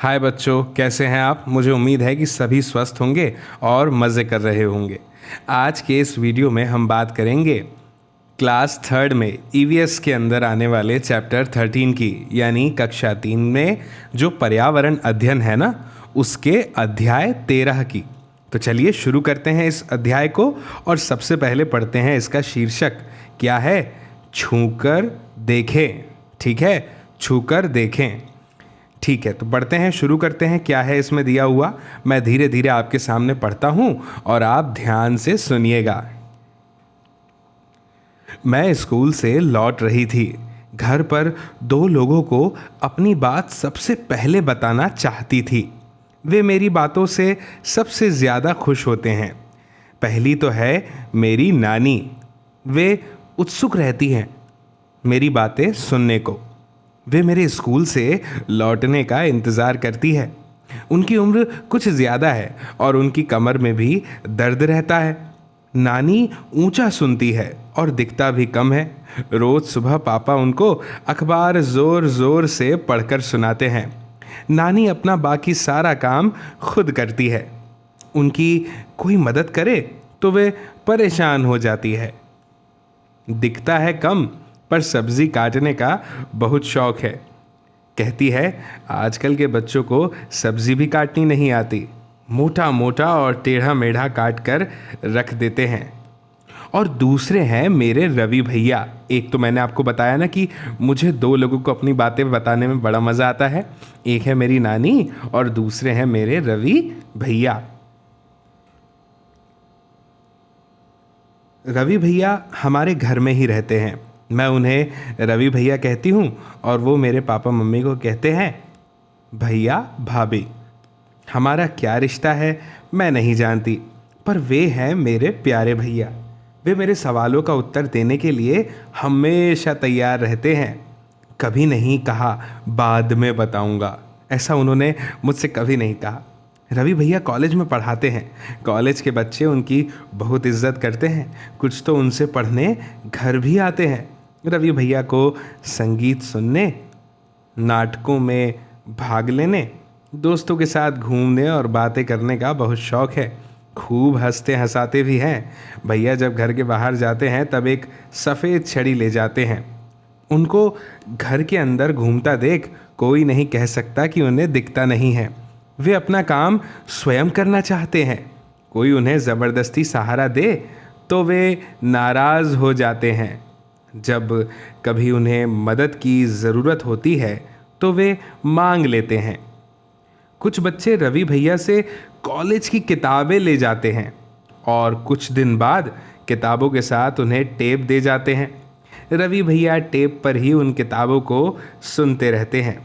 हाय बच्चों, कैसे हैं आप। मुझे उम्मीद है कि सभी स्वस्थ होंगे और मज़े कर रहे होंगे। आज के इस वीडियो में हम बात करेंगे क्लास थर्ड में ईवीएस के अंदर आने वाले चैप्टर 13 की, यानी कक्षा 3 में जो पर्यावरण अध्ययन है ना, उसके अध्याय 13 की। तो चलिए शुरू करते हैं इस अध्याय को और सबसे पहले पढ़ते हैं इसका शीर्षक क्या है। छूकर देखें। ठीक है, छूकर देखें। ठीक है, तो पढ़ते हैं, शुरू करते हैं। क्या है इसमें दिया हुआ, मैं धीरे धीरे आपके सामने पढ़ता हूं और आप ध्यान से सुनिएगा। मैं स्कूल से लौट रही थी। घर पर दो लोगों को अपनी बात सबसे पहले बताना चाहती थी। वे मेरी बातों से सबसे ज़्यादा खुश होते हैं। पहली तो है मेरी नानी। वे उत्सुक रहती हैं मेरी बातें सुनने को। वे मेरे स्कूल से लौटने का इंतज़ार करती है। उनकी उम्र कुछ ज़्यादा है और उनकी कमर में भी दर्द रहता है। नानी ऊंचा सुनती है और दिखता भी कम है। रोज़ सुबह पापा उनको अखबार ज़ोर ज़ोर से पढ़कर सुनाते हैं। नानी अपना बाकी सारा काम खुद करती है। उनकी कोई मदद करे तो वे परेशान हो जाती है। दिखता है कम, पर सब्जी काटने का बहुत शौक है। कहती है आजकल के बच्चों को सब्जी भी काटनी नहीं आती, मोटा मोटा और टेढ़ा मेढ़ा काट कर रख देते हैं। और दूसरे हैं मेरे रवि भैया। एक तो मैंने आपको बताया ना कि मुझे दो लोगों को अपनी बातें बताने में बड़ा मज़ा आता है। एक है मेरी नानी और दूसरे हैं मेरे रवि भैया। रवि भैया हमारे घर में ही रहते हैं। मैं उन्हें रवि भैया कहती हूँ और वो मेरे पापा मम्मी को कहते हैं भैया भाभी। हमारा क्या रिश्ता है मैं नहीं जानती, पर वे हैं मेरे प्यारे भैया। वे मेरे सवालों का उत्तर देने के लिए हमेशा तैयार रहते हैं। कभी नहीं कहा बाद में बताऊंगा, ऐसा उन्होंने मुझसे कभी नहीं कहा। रवि भैया कॉलेज में पढ़ाते हैं। कॉलेज के बच्चे उनकी बहुत इज्जत करते हैं। कुछ तो उनसे पढ़ने घर भी आते हैं। रवि भैया को संगीत सुनने, नाटकों में भाग लेने, दोस्तों के साथ घूमने और बातें करने का बहुत शौक़ है। खूब हंसते हंसाते भी हैं। भैया जब घर के बाहर जाते हैं तब एक सफ़ेद छड़ी ले जाते हैं। उनको घर के अंदर घूमता देख कोई नहीं कह सकता कि उन्हें दिखता नहीं है। वे अपना काम स्वयं करना चाहते हैं। कोई उन्हें ज़बरदस्ती सहारा दे तो वे नाराज़ हो जाते हैं। जब कभी उन्हें मदद की ज़रूरत होती है तो वे मांग लेते हैं। कुछ बच्चे रवि भैया से कॉलेज की किताबें ले जाते हैं और कुछ दिन बाद किताबों के साथ उन्हें टेप दे जाते हैं। रवि भैया टेप पर ही उन किताबों को सुनते रहते हैं।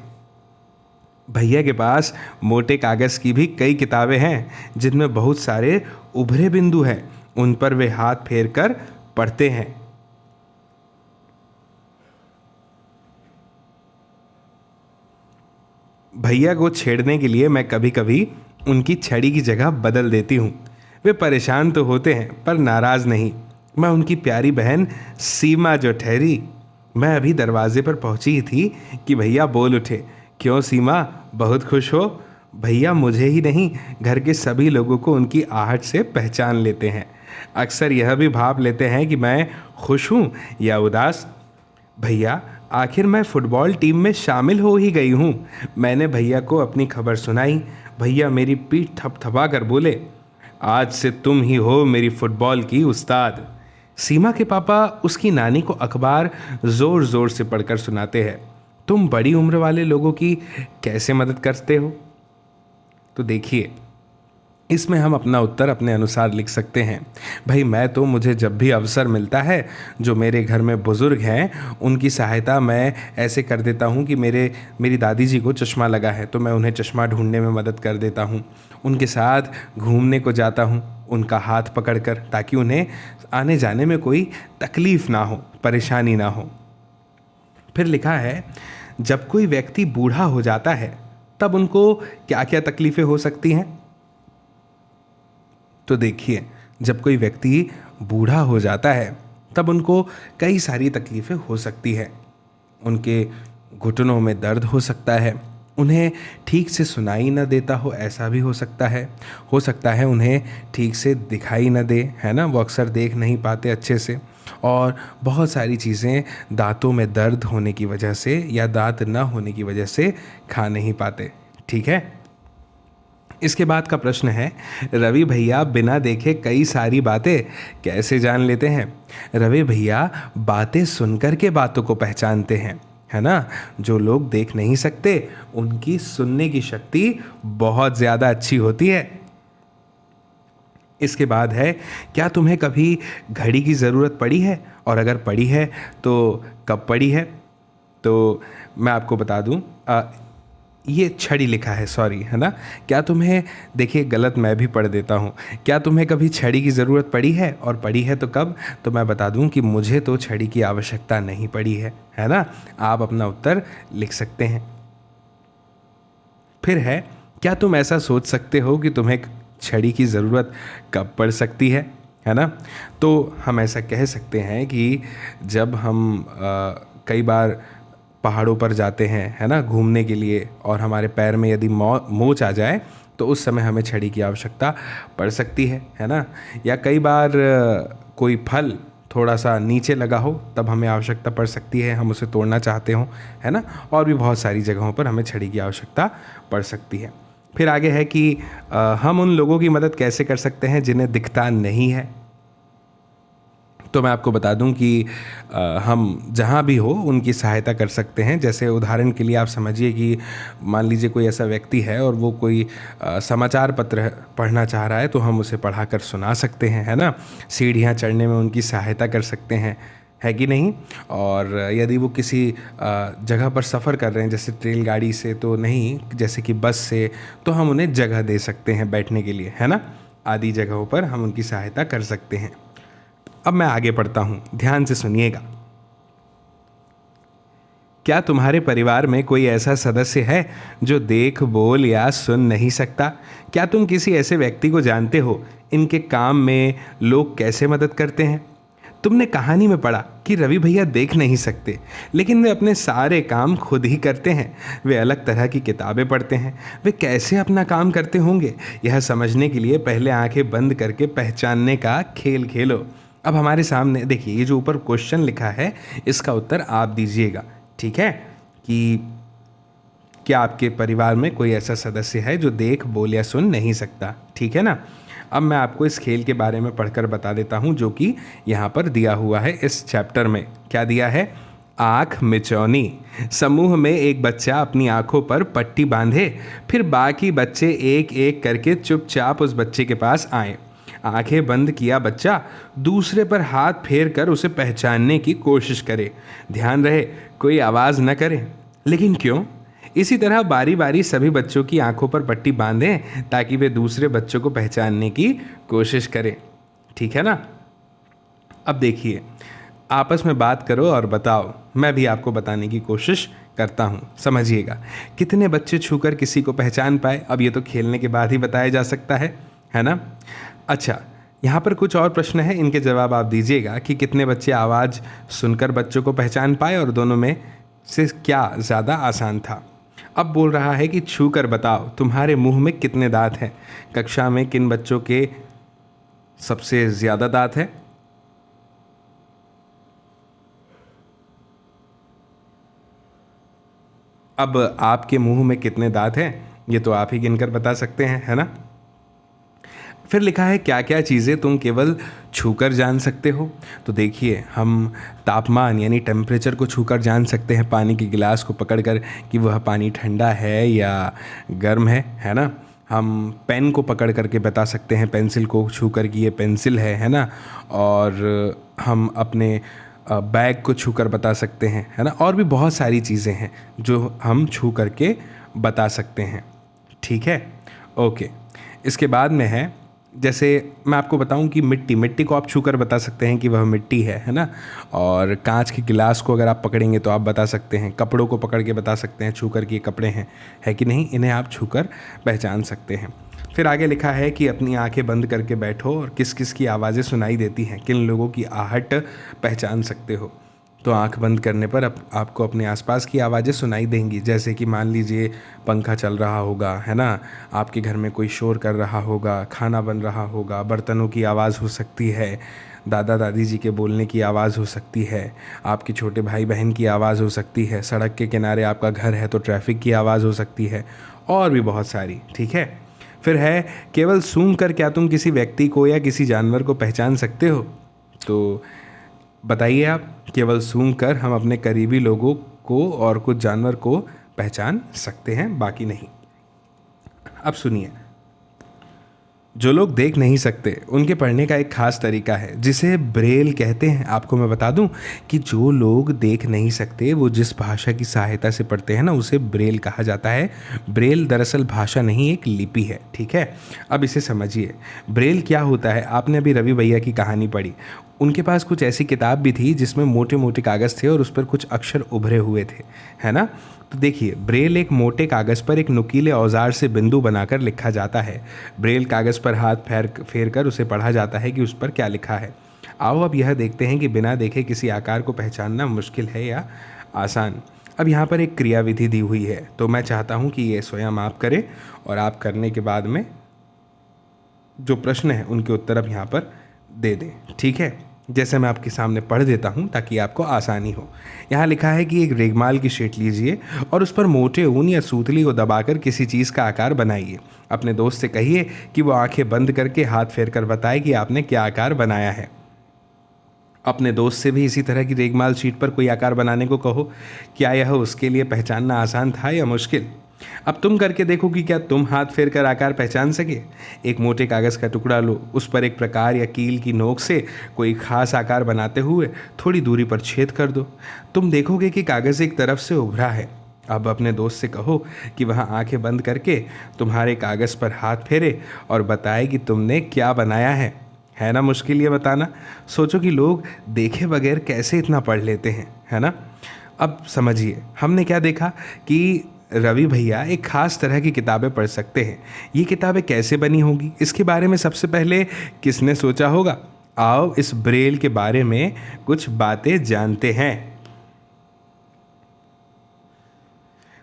भैया के पास मोटे कागज़ की भी कई किताबें हैं जिनमें बहुत सारे उभरे बिंदु हैं। उन पर वे हाथ फेर कर पढ़ते हैं। भैया को छेड़ने के लिए मैं कभी कभी उनकी छड़ी की जगह बदल देती हूँ। वे परेशान तो होते हैं पर नाराज़ नहीं। मैं उनकी प्यारी बहन सीमा जो ठहरी। मैं अभी दरवाजे पर पहुँची ही थी कि भैया बोल उठे, क्यों सीमा, बहुत खुश हो। भैया मुझे ही नहीं, घर के सभी लोगों को उनकी आहट से पहचान लेते हैं। अक्सर यह भी भाप लेते हैं कि मैं खुश हूँ या उदास। भैया आखिर मैं फुटबॉल टीम में शामिल हो ही गई हूँ। मैंने भैया को अपनी खबर सुनाई। भैया मेरी पीठ थपथपा कर बोले, आज से तुम ही हो मेरी फुटबॉल की उस्ताद। सीमा के पापा उसकी नानी को अखबार ज़ोर ज़ोर से पढ़कर सुनाते हैं। तुम बड़ी उम्र वाले लोगों की कैसे मदद करते हो? तो देखिए, इसमें हम अपना उत्तर अपने अनुसार लिख सकते हैं। भाई मैं तो, मुझे जब भी अवसर मिलता है, जो मेरे घर में बुज़ुर्ग हैं उनकी सहायता मैं ऐसे कर देता हूँ कि मेरी दादी जी को चश्मा लगा है तो मैं उन्हें चश्मा ढूंढने में मदद कर देता हूँ। उनके साथ घूमने को जाता हूँ, उनका हाथ पकड़कर, ताकि उन्हें आने जाने में कोई तकलीफ़ ना हो, परेशानी ना हो। फिर लिखा है जब कोई व्यक्ति बूढ़ा हो जाता है तब उनको क्या क्या तकलीफ़ें हो सकती हैं। तो देखिए, जब कोई व्यक्ति बूढ़ा हो जाता है तब उनको कई सारी तकलीफ़ें हो सकती है। उनके घुटनों में दर्द हो सकता है, उन्हें ठीक से सुनाई न देता हो, ऐसा भी हो सकता है उन्हें ठीक से दिखाई न दे, है ना, वो अक्सर देख नहीं पाते अच्छे से, और बहुत सारी चीज़ें दांतों में दर्द होने की वजह से या दांत न होने की वजह से खा नहीं पाते। ठीक है। इसके बाद का प्रश्न है, रवि भैया बिना देखे कई सारी बातें कैसे जान लेते हैं? रवि भैया बातें सुनकर के बातों को पहचानते हैं, है ना। जो लोग देख नहीं सकते उनकी सुनने की शक्ति बहुत ज़्यादा अच्छी होती है। इसके बाद है, क्या तुम्हें कभी घड़ी की ज़रूरत पड़ी है, और अगर पड़ी है तो कब पड़ी है? तो मैं आपको बता दूं, ये छड़ी लिखा है, सॉरी, है ना। क्या तुम्हें, देखिए गलत मैं भी पढ़ देता हूँ, क्या तुम्हें कभी छड़ी की ज़रूरत पड़ी है, और पड़ी है तो कब? तो मैं बता दूँ कि मुझे तो छड़ी की आवश्यकता नहीं पड़ी है ना। आप अपना उत्तर लिख सकते हैं। फिर है, क्या तुम ऐसा सोच सकते हो कि तुम्हें छड़ी की ज़रूरत कब पड़ सकती है ना। तो हम ऐसा कह सकते हैं कि जब हम कई बार पहाड़ों पर जाते हैं, है ना, घूमने के लिए, और हमारे पैर में यदि मोच आ जाए तो उस समय हमें छड़ी की आवश्यकता पड़ सकती है ना। या कई बार कोई फल थोड़ा सा नीचे लगा हो तब हमें आवश्यकता पड़ सकती है, हम उसे तोड़ना चाहते हो, है ना। और भी बहुत सारी जगहों पर हमें छड़ी की आवश्यकता पड़ सकती है। फिर आगे है कि हम उन लोगों की मदद कैसे कर सकते हैं जिन्हें दिखता नहीं है। तो मैं आपको बता दूं कि हम जहाँ भी हो उनकी सहायता कर सकते हैं। जैसे उदाहरण के लिए आप समझिए कि मान लीजिए कोई ऐसा व्यक्ति है और वो कोई समाचार पत्र पढ़ना चाह रहा है, तो हम उसे पढ़ा कर सुना सकते हैं, है ना। सीढ़ियाँ चढ़ने में उनकी सहायता कर सकते हैं, है कि नहीं। और यदि वो किसी जगह पर सफ़र कर रहे हैं, जैसे रेलगाड़ी से तो नहीं, जैसे कि बस से, तो हम उन्हें जगह दे सकते हैं बैठने के लिए, है ना। आदि जगहों पर हम उनकी सहायता कर सकते हैं। अब मैं आगे पढ़ता हूँ, ध्यान से सुनिएगा। क्या तुम्हारे परिवार में कोई ऐसा सदस्य है जो देख, बोल या सुन नहीं सकता? क्या तुम किसी ऐसे व्यक्ति को जानते हो? इनके काम में लोग कैसे मदद करते हैं? तुमने कहानी में पढ़ा कि रवि भैया देख नहीं सकते, लेकिन वे अपने सारे काम खुद ही करते हैं। वे अलग तरह की किताबें पढ़ते हैं। वे कैसे अपना काम करते होंगे, यह समझने के लिए पहले आंखें बंद करके पहचानने का खेल खेलो। अब हमारे सामने देखिए, ये जो ऊपर क्वेश्चन लिखा है इसका उत्तर आप दीजिएगा, ठीक है। कि क्या आपके परिवार में कोई ऐसा सदस्य है जो देख, बोल या सुन नहीं सकता, ठीक है ना। अब मैं आपको इस खेल के बारे में पढ़कर बता देता हूँ जो कि यहाँ पर दिया हुआ है इस चैप्टर में। क्या दिया है? आँख मिचौनी। समूह में एक बच्चा अपनी आँखों पर पट्टी बांधे, फिर बाकी बच्चे एक एक करके चुपचाप उस बच्चे के पास आए। आंखें बंद किया बच्चा दूसरे पर हाथ फेर कर उसे पहचानने की कोशिश करे। ध्यान रहे कोई आवाज़ न करे। लेकिन क्यों? इसी तरह बारी बारी सभी बच्चों की आंखों पर पट्टी बांधें ताकि वे दूसरे बच्चों को पहचानने की कोशिश करें, ठीक है ना। अब देखिए, आपस में बात करो और बताओ, मैं भी आपको बताने की कोशिश करता हूँ। समझिएगा, कितने बच्चे छूकर किसी को पहचान पाए? अब ये तो खेलने के बाद ही बताया जा सकता है ना। अच्छा, यहाँ पर कुछ और प्रश्न है, इनके जवाब आप दीजिएगा कि कितने बच्चे आवाज़ सुनकर बच्चों को पहचान पाए और दोनों में से क्या ज़्यादा आसान था। अब बोल रहा है कि छू कर बताओ तुम्हारे मुंह में कितने दांत हैं। कक्षा में किन बच्चों के सबसे ज़्यादा दांत हैं? अब आपके मुंह में कितने दांत हैं ये तो आप ही गिनकर बता सकते हैं, है ना। फिर लिखा है क्या क्या चीज़ें तुम केवल छूकर जान सकते हो। तो देखिए, हम तापमान यानी टेम्परेचर को छूकर जान सकते हैं, पानी के गिलास को पकड़कर कि वह पानी ठंडा है या गर्म है ना। हम पेन को पकड़ करके बता सकते हैं, पेंसिल को छूकर कि ये पेंसिल है ना। और हम अपने बैग को छूकर बता सकते हैं, है ना। और भी बहुत सारी चीज़ें हैं जो हम छू करके बता सकते हैं, ठीक है। ओके, इसके बाद में है, जैसे मैं आपको बताऊं कि मिट्टी को आप छूकर बता सकते हैं कि वह मिट्टी है ना। और कांच के गिलास को अगर आप पकड़ेंगे तो आप बता सकते हैं। कपड़ों को पकड़ के बता सकते हैं छूकर कि ये कपड़े हैं, है कि नहीं। इन्हें आप छूकर पहचान सकते हैं। फिर आगे लिखा है कि अपनी आंखें बंद करके बैठो और किस किस की आवाज़ें सुनाई देती हैं, किन लोगों की आहट पहचान सकते हो। तो आंख बंद करने पर आपको अपने आसपास की आवाज़ें सुनाई देंगी। जैसे कि मान लीजिए पंखा चल रहा होगा, है ना, आपके घर में कोई शोर कर रहा होगा, खाना बन रहा होगा, बर्तनों की आवाज़ हो सकती है, दादा दादी जी के बोलने की आवाज़ हो सकती है, आपके छोटे भाई बहन की आवाज़ हो सकती है, सड़क के किनारे आपका घर है तो ट्रैफिक की आवाज़ हो सकती है, और भी बहुत सारी। ठीक है। फिर है केवल सूंघ कर क्या तुम किसी व्यक्ति को या किसी जानवर को पहचान सकते हो? तो बताइए आप, केवल सूंघ कर हम अपने करीबी लोगों को और कुछ जानवर को पहचान सकते हैं, बाकी नहीं। अब सुनिए, जो लोग देख नहीं सकते उनके पढ़ने का एक ख़ास तरीका है जिसे ब्रेल कहते हैं। आपको मैं बता दूं कि जो लोग देख नहीं सकते वो जिस भाषा की सहायता से पढ़ते हैं ना, उसे ब्रेल कहा जाता है। ब्रेल दरअसल भाषा नहीं, एक लिपि है। ठीक है, अब इसे समझिए। ब्रेल क्या होता है? आपने अभी रवि भैया की कहानी पढ़ी, उनके पास कुछ ऐसी किताब भी थी जिसमें मोटे मोटे कागज़ थे और उस पर कुछ अक्षर उभरे हुए थे, है ना। तो देखिए, ब्रेल एक मोटे कागज़ पर एक नुकीले औजार से बिंदु बनाकर लिखा जाता है। ब्रेल कागज़ पर हाथ फेर कर उसे पढ़ा जाता है कि उस पर क्या लिखा है। आओ अब यह देखते हैं कि बिना देखे किसी आकार को पहचानना मुश्किल है या आसान। अब यहाँ पर एक क्रियाविधि दी हुई है, तो मैं चाहता हूँ कि ये स्वयं आप करें और आप करने के बाद में जो प्रश्न है उनके उत्तर अब यहाँ पर दे दें। ठीक है, जैसे मैं आपके सामने पढ़ देता हूँ ताकि आपको आसानी हो। यहाँ लिखा है कि एक रेगमाल की शीट लीजिए और उस पर मोटे ऊन या सूतली को दबाकर किसी चीज़ का आकार बनाइए। अपने दोस्त से कहिए कि वो आंखें बंद करके हाथ फेर कर बताए कि आपने क्या आकार बनाया है। अपने दोस्त से भी इसी तरह की रेगमाल शीट पर कोई आकार बनाने को कहो। क्या यह उसके लिए पहचानना आसान था या मुश्किल? अब तुम करके देखो कि क्या तुम हाथ फेर कर आकार पहचान सके। एक मोटे कागज़ का टुकड़ा लो, उस पर एक प्रकार या कील की नोक से कोई खास आकार बनाते हुए थोड़ी दूरी पर छेद कर दो। तुम देखोगे कि कागज़ एक तरफ से उभरा है। अब अपने दोस्त से कहो कि वह आंखें बंद करके तुम्हारे कागज़ पर हाथ फेरे और बताए कि तुमने क्या बनाया है ना मुश्किल ये बताना? सोचो कि लोग देखे बगैर कैसे इतना पढ़ लेते हैं, है ना। अब समझिए, हमने क्या देखा कि रवि भैया एक ख़ास तरह की किताबें पढ़ सकते हैं। ये किताबें कैसे बनी होंगी, इसके बारे में सबसे पहले किसने सोचा होगा? आओ इस ब्रेल के बारे में कुछ बातें जानते हैं।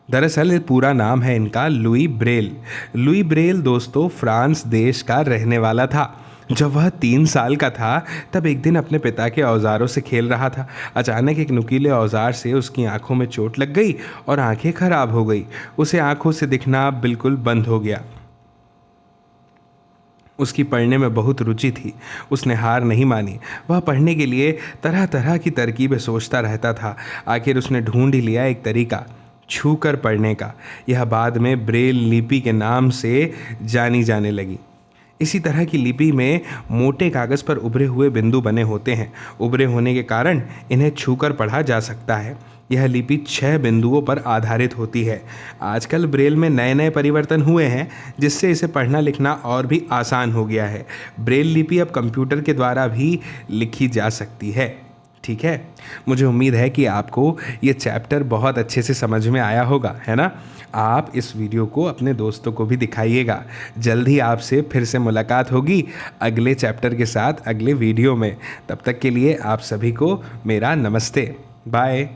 दरअसल पूरा नाम है इनका लुई ब्रेल। लुई ब्रेल दोस्तों फ्रांस देश का रहने वाला था। जब वह 3 साल का था तब एक दिन अपने पिता के औजारों से खेल रहा था। अचानक एक नुकीले औजार से उसकी आंखों में चोट लग गई और आंखें खराब हो गई। उसे आंखों से दिखना बिल्कुल बंद हो गया। उसकी पढ़ने में बहुत रुचि थी। उसने हार नहीं मानी। वह पढ़ने के लिए तरह तरह की तरकीबें सोचता रहता था। आखिर उसने ढूंढ ही लिया एक तरीका, छू कर पढ़ने का। यह बाद में ब्रेल लिपि के नाम से जानी जाने लगी। इसी तरह की लिपि में मोटे कागज़ पर उभरे हुए बिंदु बने होते हैं। उभरे होने के कारण इन्हें छूकर पढ़ा जा सकता है। यह लिपि 6 बिंदुओं पर आधारित होती है। आजकल ब्रेल में नए नए परिवर्तन हुए हैं जिससे इसे पढ़ना लिखना और भी आसान हो गया है। ब्रेल लिपि अब कंप्यूटर के द्वारा भी लिखी जा सकती है। ठीक है, मुझे उम्मीद है कि आपको ये चैप्टर बहुत अच्छे से समझ में आया होगा, है ना। आप इस वीडियो को अपने दोस्तों को भी दिखाइएगा। जल्द ही आपसे फिर से मुलाकात होगी अगले चैप्टर के साथ, अगले वीडियो में। तब तक के लिए आप सभी को मेरा नमस्ते। बाय।